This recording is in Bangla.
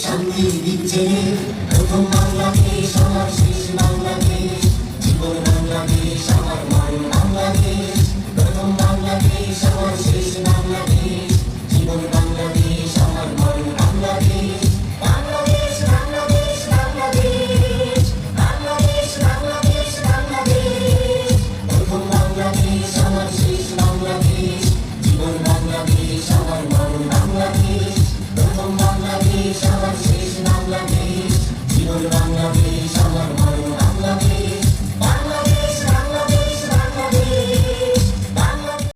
শান্তির দিচ্ছে প্রথম বাংলাদেশ আমার শেষ বাংলাদেশ জীবন বাংলাদেশ আমার মরণ বাংলাদেশ প্রথম বাংলাদেশ আমার শেষ বাংলাদেশ জীবন বাংলাদেশ আমার মরণ বাংলাদেশ বাংলাদেশ বাংলাদেশ বাংলাদেশ বাংলাদেশ বাংলাদেশ বাংলাদেশ প্রথম বাংলাদেশ আমার শেষ বাংলাদেশ জীবন বাংলাদেশ আমার মরণ বাংলাদেশ প্রথম বাংলাদেশ আমার শেষ বাংলাদেশ